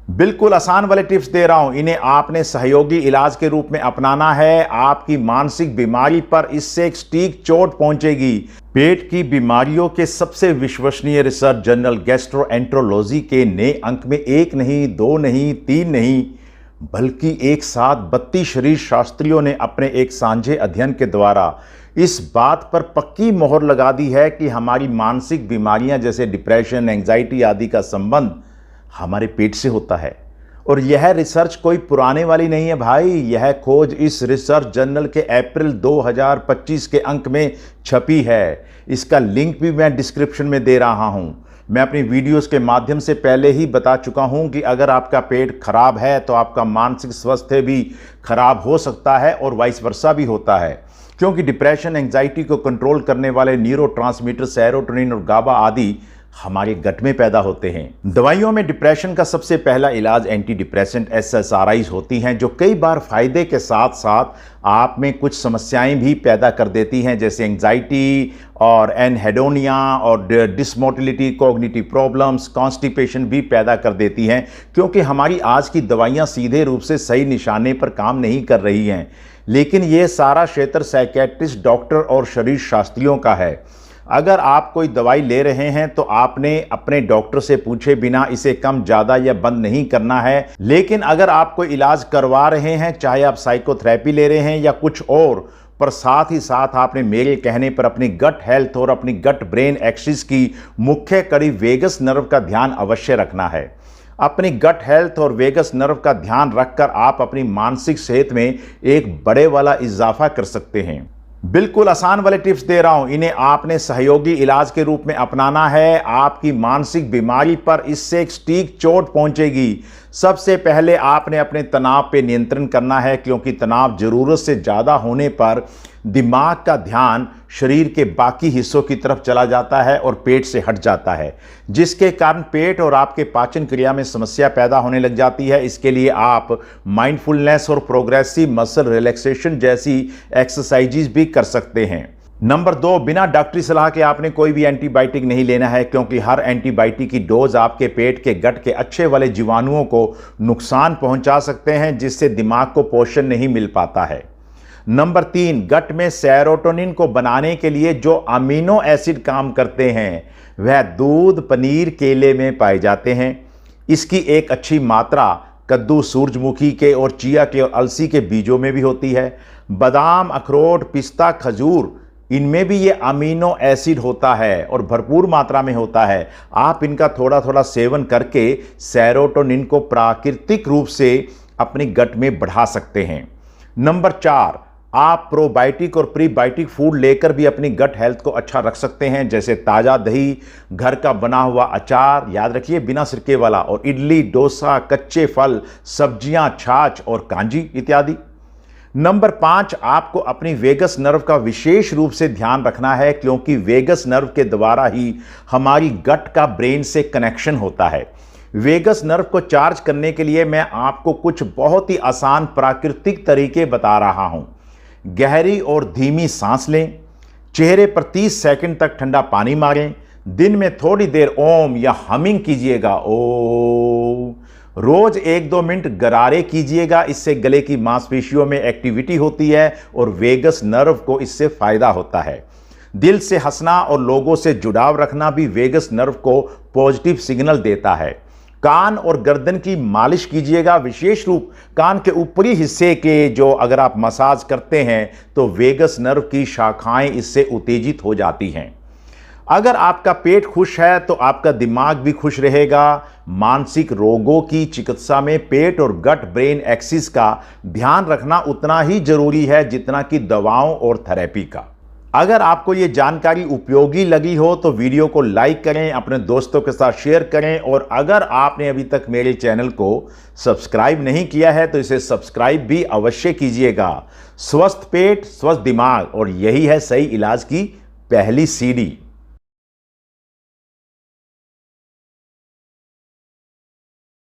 बिल्कुल आसान वाले टिप्स दे रहा हूं, इन्हें आपने सहयोगी इलाज के रूप में अपनाना है। आपकी मानसिक बीमारी पर इससे एक सटीक चोट पहुंचेगी। पेट की बीमारियों के सबसे विश्वसनीय रिसर्च जर्नल गैस्ट्रोएंटरोलॉजी के नए अंक में 1 नहीं, 2 नहीं, 3 नहीं, बल्कि एक साथ 32 शरीर शास्त्रियों ने अपने एक साझे अध्ययन के द्वारा इस बात पर पक्की मोहर लगा दी है कि हमारी मानसिक बीमारियां जैसे डिप्रेशन, एंजाइटी आदि का संबंध हमारे पेट से होता है। और यह रिसर्च कोई पुराने वाली नहीं है भाई, यह खोज इस रिसर्च जर्नल के अप्रैल 2025 के अंक में छपी है। इसका लिंक भी मैं डिस्क्रिप्शन में दे रहा हूं। मैं अपनी वीडियोस के माध्यम से पहले ही बता चुका हूं कि अगर आपका पेट खराब है तो आपका मानसिक स्वास्थ्य भी खराब हो सकता है और वाइस वर्सा भी होता है, क्योंकि डिप्रेशन, एंजाइटी को कंट्रोल करने वाले न्यूरोट्रांसमीटर सेरोटोनिन और गाबा आदि हमारे गट में पैदा होते हैं। दवाइयों में डिप्रेशन का सबसे पहला इलाज एंटी डिप्रेसेंट SSRIs होती हैं, जो कई बार फायदे के साथ साथ आप में कुछ समस्याएं भी पैदा कर देती हैं, जैसे एंजाइटी और एनहेडोनिया और डिसमोटिलिटी, कॉग्निटिव प्रॉब्लम्स, कॉन्स्टिपेशन भी पैदा कर देती हैं, क्योंकि हमारी आज की दवाइयां सीधे रूप से सही निशाने पर काम नहीं कर रही हैं। लेकिन ये सारा क्षेत्र साइकेट्रिस्ट, डॉक्टर और शरीर शास्त्रियों का है। अगर आप कोई दवाई ले रहे हैं तो आपने अपने डॉक्टर से पूछे बिना इसे कम, ज़्यादा या बंद नहीं करना है। लेकिन अगर आप कोई इलाज करवा रहे हैं, चाहे आप साइकोथेरेपी ले रहे हैं या कुछ और, पर साथ ही साथ आपने मेरे कहने पर अपनी गट हेल्थ और अपनी गट ब्रेन एक्सिस की मुख्य कड़ी वेगस नर्व का ध्यान अवश्य रखना है। अपनी गट हेल्थ और वेगस नर्व का ध्यान रखकर आप अपनी मानसिक सेहत में एक बड़े वाला इजाफा कर सकते हैं। बिल्कुल आसान वाले टिप्स दे रहा हूं, इन्हें आपने सहयोगी इलाज के रूप में अपनाना है। आपकी मानसिक बीमारी पर इससे एक सटीक चोट पहुंचेगी। सबसे पहले आपने अपने तनाव पे नियंत्रण करना है, क्योंकि तनाव जरूरत से ज़्यादा होने पर दिमाग का ध्यान शरीर के बाकी हिस्सों की तरफ चला जाता है और पेट से हट जाता है, जिसके कारण पेट और आपके पाचन क्रिया में समस्या पैदा होने लग जाती है। इसके लिए आप माइंडफुलनेस और प्रोग्रेसिव मसल रिलैक्सेशन जैसी एक्सरसाइजेज भी कर सकते हैं। नंबर 2, बिना डॉक्टरी सलाह के आपने कोई भी एंटीबायोटिक नहीं लेना है, क्योंकि हर एंटीबायोटिक की डोज आपके पेट के गट के अच्छे वाले जीवाणुओं को नुकसान पहुंचा सकते हैं, जिससे दिमाग को पोषण नहीं मिल पाता है। नंबर 3, गट में सेरोटोनिन को बनाने के लिए जो अमीनो एसिड काम करते हैं वह दूध, पनीर, केले में पाए जाते हैं। इसकी एक अच्छी मात्रा कद्दू, सूरजमुखी के और चिया के और अलसी के बीजों में भी होती है। बादाम, अखरोट, पिस्ता, खजूर, इनमें भी ये अमीनो एसिड होता है और भरपूर मात्रा में होता है। आप इनका थोड़ा थोड़ा सेवन करके सेरोटोनिन को प्राकृतिक रूप से अपने गट में बढ़ा सकते हैं। नंबर 4, आप प्रोबायोटिक और प्रीबायोटिक फूड लेकर भी अपनी गट हेल्थ को अच्छा रख सकते हैं, जैसे ताज़ा दही, घर का बना हुआ अचार, याद रखिए बिना सिरके वाला, और इडली, डोसा, कच्चे फल, सब्जियां, छाछ और कांजी इत्यादि। नंबर 5, आपको अपनी वेगस नर्व का विशेष रूप से ध्यान रखना है, क्योंकि वेगस नर्व के द्वारा ही हमारी गट का ब्रेन से कनेक्शन होता है। वेगस नर्व को चार्ज करने के लिए मैं आपको कुछ बहुत ही आसान प्राकृतिक तरीके बता रहा हूं। गहरी और धीमी सांस लें, चेहरे पर 30 सेकंड तक ठंडा पानी मारें, दिन में थोड़ी देर ओम या हमिंग कीजिएगा, ओ। रोज 1-2 मिनट गरारे कीजिएगा, इससे गले की मांसपेशियों में एक्टिविटी होती है और वेगस नर्व को इससे फायदा होता है। दिल से हंसना और लोगों से जुड़ाव रखना भी वेगस नर्व को पॉजिटिव सिग्नल देता है। कान और गर्दन की मालिश कीजिएगा, विशेष रूप कान के ऊपरी हिस्से के जो अगर आप मसाज करते हैं तो वेगस नर्व की शाखाएं इससे उत्तेजित हो जाती हैं। अगर आपका पेट खुश है तो आपका दिमाग भी खुश रहेगा। मानसिक रोगों की चिकित्सा में पेट और गट ब्रेन एक्सिस का ध्यान रखना उतना ही जरूरी है जितना कि दवाओं और थेरेपी का। अगर आपको ये जानकारी उपयोगी लगी हो तो वीडियो को लाइक करें, अपने दोस्तों के साथ शेयर करें, और अगर आपने अभी तक मेरे चैनल को सब्सक्राइब नहीं किया है तो इसे सब्सक्राइब भी अवश्य कीजिएगा। स्वस्थ पेट, स्वस्थ दिमाग, और यही है सही इलाज की पहली सीढ़ी।